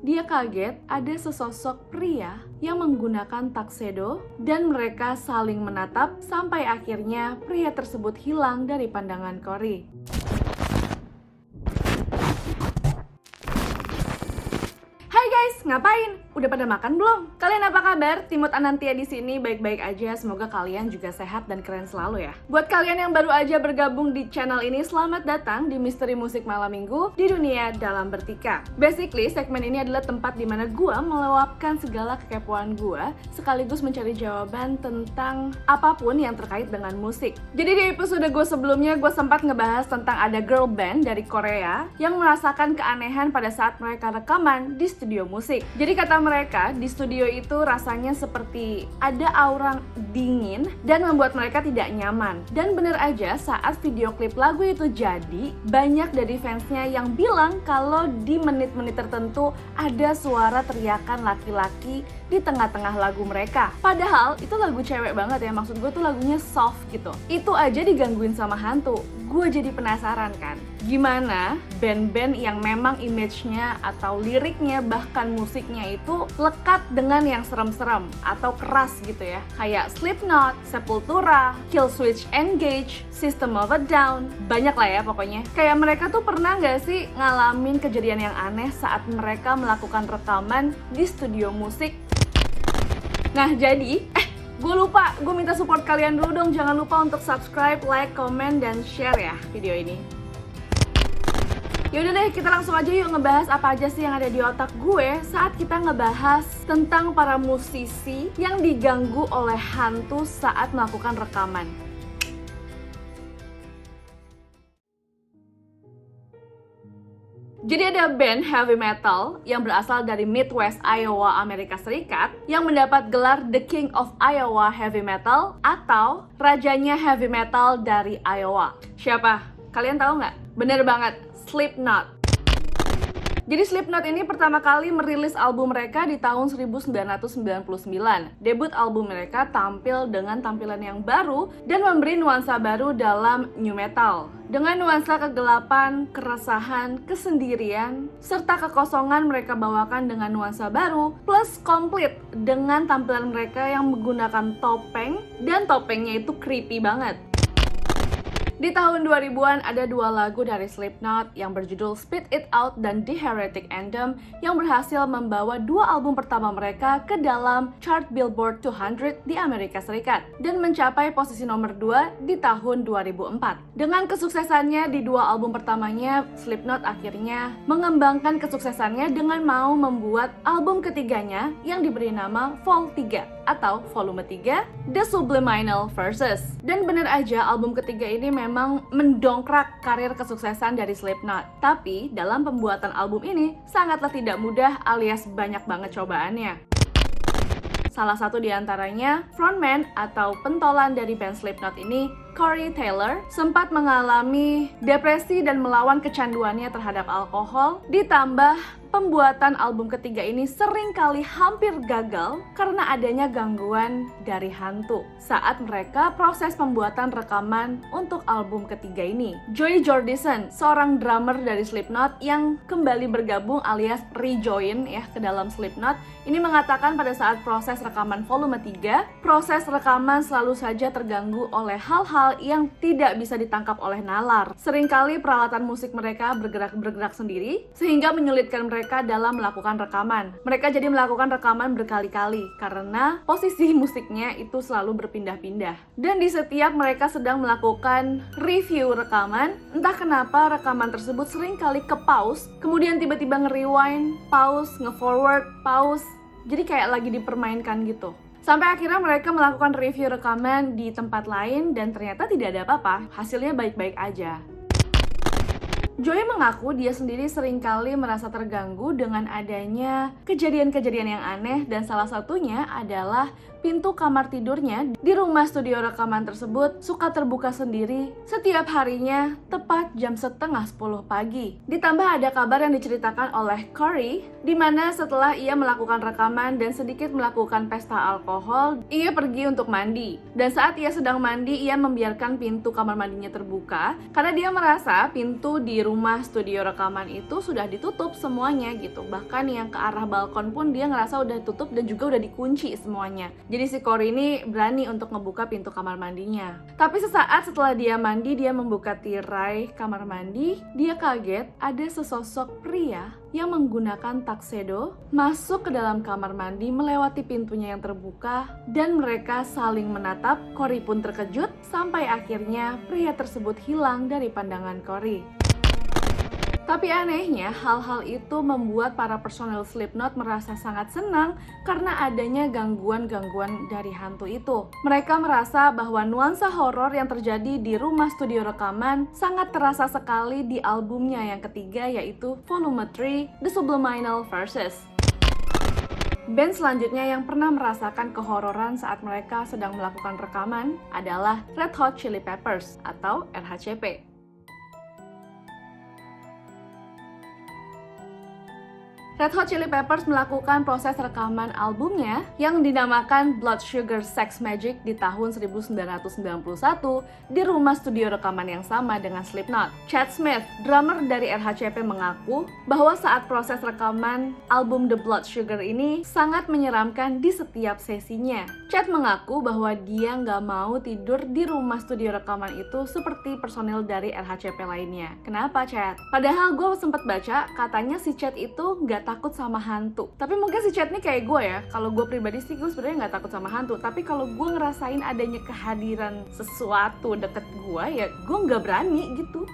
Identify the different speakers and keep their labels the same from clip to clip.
Speaker 1: Dia kaget ada sesosok pria yang menggunakan tuxedo dan mereka saling menatap sampai akhirnya pria tersebut hilang dari pandangan Cory. Hai guys, ngapain? Udah pada makan belum? Kalian apa kabar? Timut Anantia di sini baik-baik aja. Semoga kalian juga sehat dan keren selalu ya. Buat kalian yang baru aja bergabung di channel ini, selamat datang di Misteri Musik Malam Minggu di Dunia Dalam Bertika. Basically, segmen ini adalah tempat dimana gua meluapkan segala kekepoan gua, sekaligus mencari jawaban tentang apapun yang terkait dengan musik. Jadi di episode gue sebelumnya, gue sempat ngebahas tentang ada girl band dari Korea yang merasakan keanehan pada saat mereka rekaman di studio musik. Jadi kata mereka, di studio itu rasanya seperti ada aura dingin dan membuat mereka tidak nyaman. Dan bener aja, saat video klip lagu itu jadi, banyak dari fansnya yang bilang kalau di menit-menit tertentu ada suara teriakan laki-laki di tengah-tengah lagu mereka. Padahal itu lagu cewek banget ya, maksud gue tuh lagunya soft gitu. Itu aja digangguin sama hantu. Gue jadi penasaran kan, gimana band-band yang memang image-nya atau liriknya bahkan musiknya itu lekat dengan yang serem-serem atau keras gitu ya, kayak Slipknot, Sepultura, Killswitch Engage, System of a Down, banyak lah ya pokoknya. Kayak mereka tuh pernah nggak sih ngalamin kejadian yang aneh saat mereka melakukan rekaman di studio musik? Nah jadi, gue lupa, gue minta support kalian dulu dong. Jangan lupa untuk subscribe, like, comment, dan share ya video ini. Yaudah deh, kita langsung aja yuk ngebahas apa aja sih yang ada di otak gue saat kita ngebahas tentang para musisi yang diganggu oleh hantu saat melakukan rekaman. Jadi ada band heavy metal yang berasal dari Midwest Iowa, Amerika Serikat yang mendapat gelar The King of Iowa Heavy Metal atau Rajanya Heavy Metal dari Iowa. Siapa? Kalian tahu nggak? Bener banget, Slipknot. Jadi Slipknot ini pertama kali merilis album mereka di tahun 1999. Debut album mereka tampil dengan tampilan yang baru dan memberi nuansa baru dalam new metal. Dengan nuansa kegelapan, keresahan, kesendirian, serta kekosongan mereka bawakan dengan nuansa baru, plus komplit dengan tampilan mereka yang menggunakan topeng, dan topengnya itu creepy banget. Di tahun 2000-an ada dua lagu dari Slipknot yang berjudul Spit It Out dan The Heretic Anthem yang berhasil membawa dua album pertama mereka ke dalam chart Billboard 200 di Amerika Serikat dan mencapai posisi nomor 2 di tahun 2004. Dengan kesuksesannya di dua album pertamanya, Slipknot akhirnya mengembangkan kesuksesannya dengan mau membuat album ketiganya yang diberi nama Vol 3 atau Volume 3, The Subliminal Verses. Dan bener aja, album ketiga ini memang mendongkrak karir kesuksesan dari Slipknot. Tapi dalam pembuatan album ini sangatlah tidak mudah alias banyak banget cobaannya. Salah satu di antaranya, frontman atau pentolan dari band Slipknot ini, Corey Taylor, sempat mengalami depresi dan melawan kecanduannya terhadap alkohol, ditambah pembuatan album ketiga ini seringkali hampir gagal karena adanya gangguan dari hantu saat mereka proses pembuatan rekaman untuk album ketiga ini. Joey Jordison, seorang drummer dari Slipknot yang kembali bergabung alias rejoin ya ke dalam Slipknot, ini mengatakan pada saat proses rekaman volume 3, proses rekaman selalu saja terganggu oleh hal-hal yang tidak bisa ditangkap oleh nalar. Seringkali peralatan musik mereka bergerak sendiri sehingga menyulitkan mereka dalam melakukan rekaman. Mereka jadi melakukan rekaman berkali-kali karena posisi musiknya itu selalu berpindah-pindah. Dan di setiap mereka sedang melakukan review rekaman, entah kenapa rekaman tersebut seringkali ke-pause, kemudian tiba-tiba nge-rewind, pause, nge-forward, pause. Jadi kayak lagi dipermainkan gitu. Sampai akhirnya mereka melakukan review rekaman di tempat lain dan ternyata tidak ada apa-apa, hasilnya baik-baik aja. Joey mengaku dia sendiri seringkali merasa terganggu dengan adanya kejadian-kejadian yang aneh dan salah satunya adalah pintu kamar tidurnya di rumah studio rekaman tersebut suka terbuka sendiri setiap harinya tepat jam 9:30 pagi. Ditambah ada kabar yang diceritakan oleh Corey di mana setelah ia melakukan rekaman dan sedikit melakukan pesta alkohol, ia pergi untuk mandi. Dan saat ia sedang mandi, ia membiarkan pintu kamar mandinya terbuka karena dia merasa pintu di rumah studio rekaman itu sudah ditutup semuanya gitu. Bahkan yang ke arah balkon pun dia ngerasa udah tutup dan juga udah dikunci semuanya. Jadi si Corey ini berani untuk ngebuka pintu kamar mandinya. Tapi sesaat setelah dia mandi, dia membuka tirai kamar mandi. Dia kaget ada sesosok pria yang menggunakan tuxedo masuk ke dalam kamar mandi melewati pintunya yang terbuka, dan mereka saling menatap. Corey pun terkejut sampai akhirnya pria tersebut hilang dari pandangan Corey. Tapi anehnya, hal-hal itu membuat para personel Slipknot merasa sangat senang karena adanya gangguan-gangguan dari hantu itu. Mereka merasa bahwa nuansa horor yang terjadi di rumah studio rekaman sangat terasa sekali di albumnya yang ketiga, yaitu Volume 3, The Subliminal Verses. Band selanjutnya yang pernah merasakan kehororan saat mereka sedang melakukan rekaman adalah Red Hot Chili Peppers atau RHCP. Red Hot Chili Peppers melakukan proses rekaman albumnya yang dinamakan Blood Sugar Sex Magik di tahun 1991 di rumah studio rekaman yang sama dengan Slipknot. Chad Smith, drummer dari RHCP, mengaku bahwa saat proses rekaman album The Blood Sugar ini sangat menyeramkan di setiap sesinya. Chad mengaku bahwa dia nggak mau tidur di rumah studio rekaman itu seperti personil dari RHCP lainnya. Kenapa, Chad? Padahal gue sempat baca katanya si Chad itu nggak takut sama hantu. Tapi mungkin si Chad nih kayak gue ya. Kalau gue pribadi sih gue sebenarnya nggak takut sama hantu. Tapi kalau gue ngerasain adanya kehadiran sesuatu deket gue, ya gue nggak berani gitu.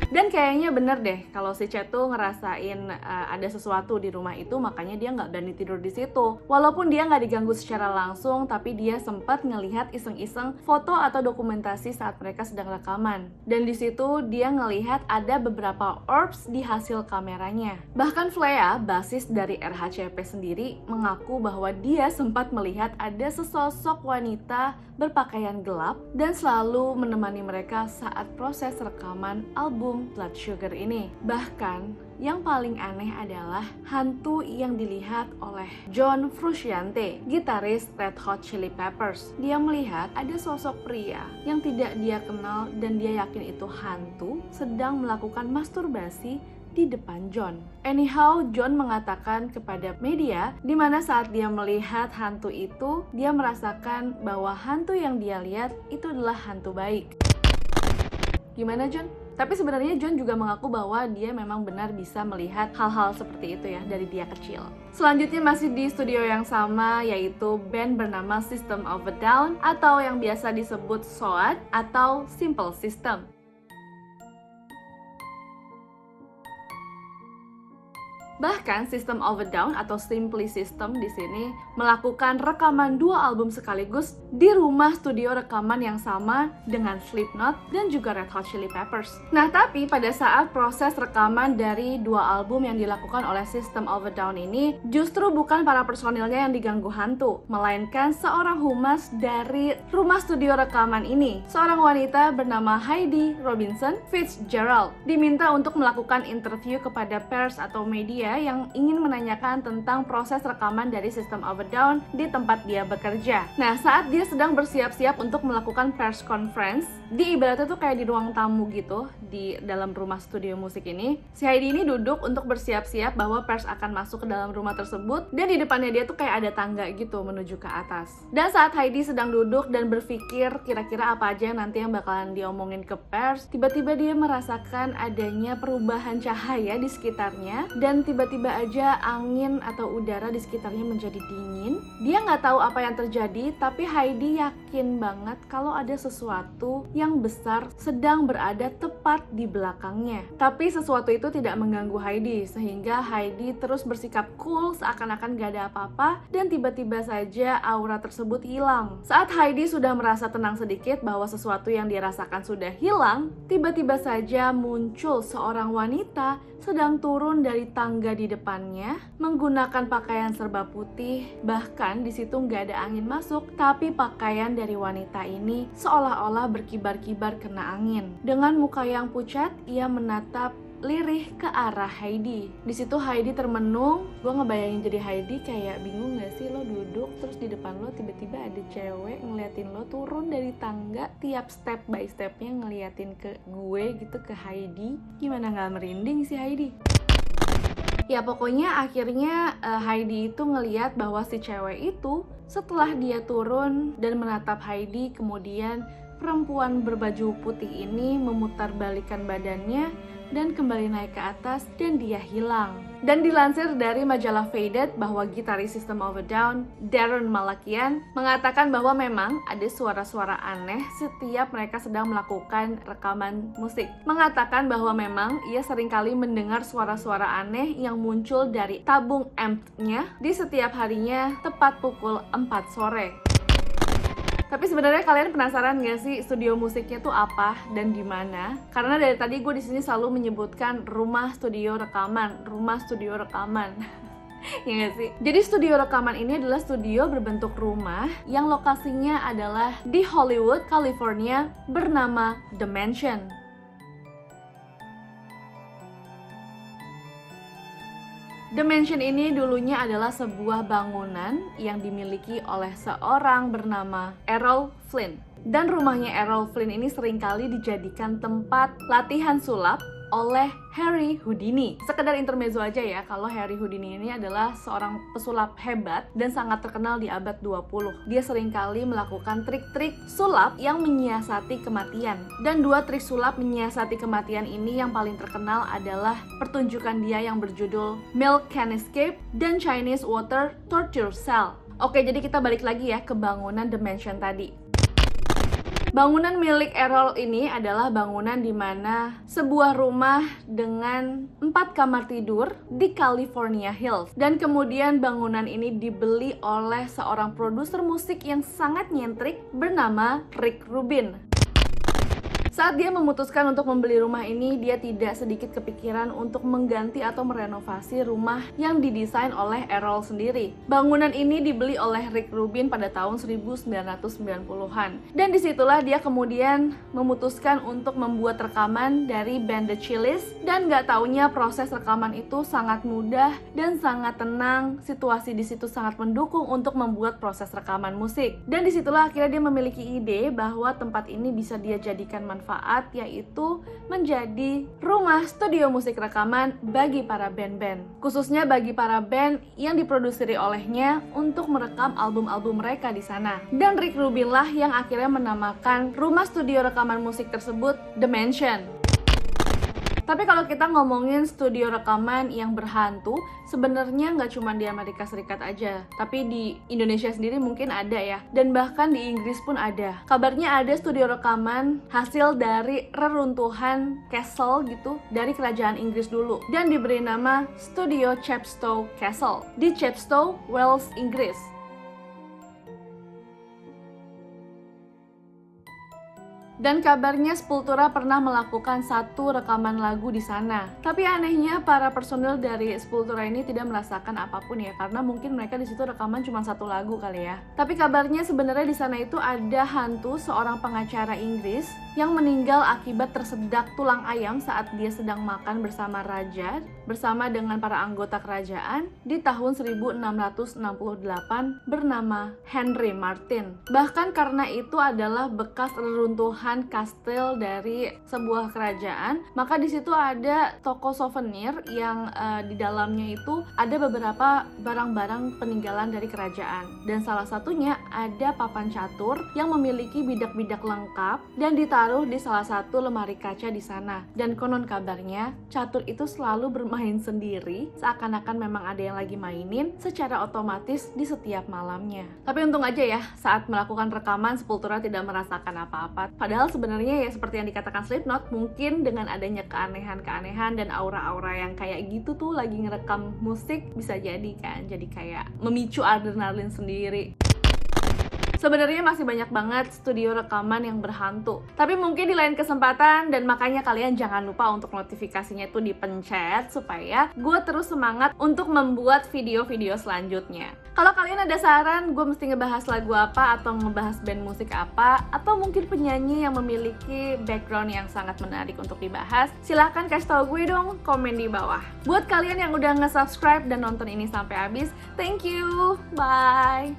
Speaker 1: Dan kayaknya bener deh kalau si Chad tuh ngerasain ada sesuatu di rumah itu, makanya dia nggak berani tidur di situ. Walaupun dia nggak diganggu secara langsung, tapi dia sempat ngelihat iseng-iseng foto atau dokumentasi saat mereka sedang rekaman. Dan di situ dia ngelihat ada beberapa orbs di hasil kameranya. Bahkan Flea, basis dari RHCP sendiri, mengaku bahwa dia sempat melihat ada sesosok wanita berpakaian gelap dan selalu menemani mereka saat proses rekaman album Blood Sugar ini. Bahkan yang paling aneh adalah hantu yang dilihat oleh John Frusciante, gitaris Red Hot Chili Peppers. Dia melihat ada sosok pria yang tidak dia kenal dan dia yakin itu hantu sedang melakukan masturbasi di depan John. Anyhow, John mengatakan kepada media di mana saat dia melihat hantu itu, dia merasakan bahwa hantu yang dia lihat itu adalah hantu baik. Gimana, John? Tapi sebenarnya John juga mengaku bahwa dia memang benar bisa melihat hal-hal seperti itu ya dari dia kecil. Selanjutnya masih di studio yang sama, yaitu band bernama System of a Down atau yang biasa disebut SOAD atau Simple System. Bahkan System of a Down atau Simply System di sini melakukan rekaman 2 album sekaligus di rumah studio rekaman yang sama dengan Slipknot dan juga Red Hot Chili Peppers. Nah, tapi pada saat proses rekaman dari 2 album yang dilakukan oleh System of a Down ini, justru bukan para personilnya yang diganggu hantu, melainkan seorang humas dari rumah studio rekaman ini. Seorang wanita bernama Heidi Robinson Fitzgerald diminta untuk melakukan interview kepada pers atau media yang ingin menanyakan tentang proses rekaman dari System of a Down di tempat dia bekerja. Nah, saat dia sedang bersiap-siap untuk melakukan press conference, di ibaratnya tuh kayak di ruang tamu gitu, di dalam rumah studio musik ini, si Heidi ini duduk untuk bersiap-siap bahwa pers akan masuk ke dalam rumah tersebut, dan di depannya dia tuh kayak ada tangga gitu menuju ke atas. Dan saat Heidi sedang duduk dan berpikir kira-kira apa aja yang nanti yang bakalan diomongin ke pers, tiba-tiba dia merasakan adanya perubahan cahaya di sekitarnya, dan tiba-tiba aja angin atau udara di sekitarnya menjadi dingin. Dia nggak tahu apa yang terjadi, tapi Heidi yakin banget kalau ada sesuatu yang besar sedang berada tepat di belakangnya. Tapi sesuatu itu tidak mengganggu Heidi, sehingga Heidi terus bersikap cool seakan-akan gak ada apa-apa, dan tiba-tiba saja aura tersebut hilang. Saat Heidi sudah merasa tenang sedikit bahwa sesuatu yang dirasakan sudah hilang, tiba-tiba saja muncul seorang wanita sedang turun dari tangga di depannya menggunakan pakaian serba putih. Bahkan di situ nggak ada angin masuk, tapi pakaian dari wanita ini seolah-olah berkibar-kibar kena angin. Dengan muka yang pucat, ia menatap lirih ke arah Heidi. Di situ Heidi termenung. Gue ngebayangin jadi Heidi kayak bingung gak sih, lo duduk terus di depan lo tiba-tiba ada cewek ngeliatin lo turun dari tangga, tiap step by stepnya ngeliatin ke gue gitu, ke Heidi. Gimana gak merinding sih Heidi? Ya pokoknya akhirnya Heidi itu ngeliat bahwa si cewek itu setelah dia turun dan menatap Heidi, kemudian perempuan berbaju putih ini memutarbalikkan badannya dan kembali naik ke atas dan dia hilang. Dan dilansir dari majalah Faded bahwa gitaris System of a Down, Darren Malakian, mengatakan bahwa memang ada suara-suara aneh setiap mereka sedang melakukan rekaman musik. Mengatakan bahwa memang ia seringkali mendengar suara-suara aneh yang muncul dari tabung amp-nya di setiap harinya tepat pukul 4 sore. Tapi sebenarnya kalian penasaran gak sih studio musiknya tuh apa dan di mana? Karena dari tadi gue di sini selalu menyebutkan rumah studio rekaman. Ya gak sih? Jadi studio rekaman ini adalah studio berbentuk rumah yang lokasinya adalah di Hollywood, California, bernama The Mansion. The Mansion ini dulunya adalah sebuah bangunan yang dimiliki oleh seorang bernama Errol Flynn. Dan rumahnya Errol Flynn ini seringkali dijadikan tempat latihan sulap oleh Harry Houdini. Sekedar intermezzo aja ya, kalau Harry Houdini ini adalah seorang pesulap hebat dan sangat terkenal di abad 20. Dia seringkali melakukan trik-trik sulap yang menyiasati kematian. Dan 2 trik sulap menyiasati kematian ini yang paling terkenal adalah pertunjukan dia yang berjudul Milk Can Escape dan Chinese Water Torture Cell. Oke, jadi kita balik lagi ya ke bangunan The Mansion tadi. Bangunan milik Errol ini adalah bangunan di mana sebuah rumah dengan 4 kamar tidur di California Hills. Dan kemudian bangunan ini dibeli oleh seorang produser musik yang sangat nyentrik bernama Rick Rubin. Saat dia memutuskan untuk membeli rumah ini, dia tidak sedikit kepikiran untuk mengganti atau merenovasi rumah yang didesain oleh Errol sendiri. Bangunan ini dibeli oleh Rick Rubin pada tahun 1990-an. Dan disitulah dia kemudian memutuskan untuk membuat rekaman dari band The Chili's. Dan gak taunya proses rekaman itu sangat mudah dan sangat tenang. Situasi di situ sangat mendukung untuk membuat proses rekaman musik. Dan disitulah akhirnya dia memiliki ide bahwa tempat ini bisa dia jadikan manfaat, yaitu menjadi rumah studio musik rekaman bagi para band-band, khususnya bagi para band yang diproduseri olehnya untuk merekam album-album mereka di sana. Dan Rick Rubin lah yang akhirnya menamakan rumah studio rekaman musik tersebut The Mansion. Tapi kalau kita ngomongin studio rekaman yang berhantu, sebenarnya nggak cuma di Amerika Serikat aja, tapi di Indonesia sendiri mungkin ada ya, dan bahkan di Inggris pun ada. Kabarnya ada studio rekaman hasil dari reruntuhan castle gitu, dari kerajaan Inggris dulu, dan diberi nama Studio Chepstow Castle di Chepstow, Wales, Inggris. Dan kabarnya Sepultura pernah melakukan 1 rekaman lagu di sana. Tapi anehnya para personil dari Sepultura ini tidak merasakan apapun ya, karena mungkin mereka di situ rekaman cuma 1 lagu kali ya. Tapi kabarnya sebenarnya di sana itu ada hantu seorang pengacara Inggris yang meninggal akibat tersedak tulang ayam saat dia sedang makan bersama raja, bersama dengan para anggota kerajaan di tahun 1668 bernama Henry Martin. Bahkan karena itu adalah bekas reruntuhan kastil dari sebuah kerajaan, maka di situ ada toko souvenir yang di dalamnya itu ada beberapa barang-barang peninggalan dari kerajaan. Dan salah satunya ada papan catur yang memiliki bidak-bidak lengkap dan ditaruh di salah satu lemari kaca di sana. Dan konon kabarnya catur itu selalu bermain sendiri, seakan-akan memang ada yang lagi mainin secara otomatis di setiap malamnya. Tapi untung aja ya, saat melakukan rekaman Sepultura tidak merasakan apa-apa. Padahal sebenarnya ya seperti yang dikatakan Slipknot, mungkin dengan adanya keanehan-keanehan dan aura-aura yang kayak gitu tuh lagi ngerekam musik, bisa jadi kan, jadi kayak memicu adrenalin sendiri. Sebenarnya masih banyak banget studio rekaman yang berhantu. Tapi mungkin di lain kesempatan, dan makanya kalian jangan lupa untuk notifikasinya itu dipencet supaya gue terus semangat untuk membuat video-video selanjutnya. Kalau kalian ada saran gue mesti ngebahas lagu apa, atau ngebahas band musik apa, atau mungkin penyanyi yang memiliki background yang sangat menarik untuk dibahas, silahkan kasih tau gue dong, komen di bawah. Buat kalian yang udah nge-subscribe dan nonton ini sampai habis, thank you, bye!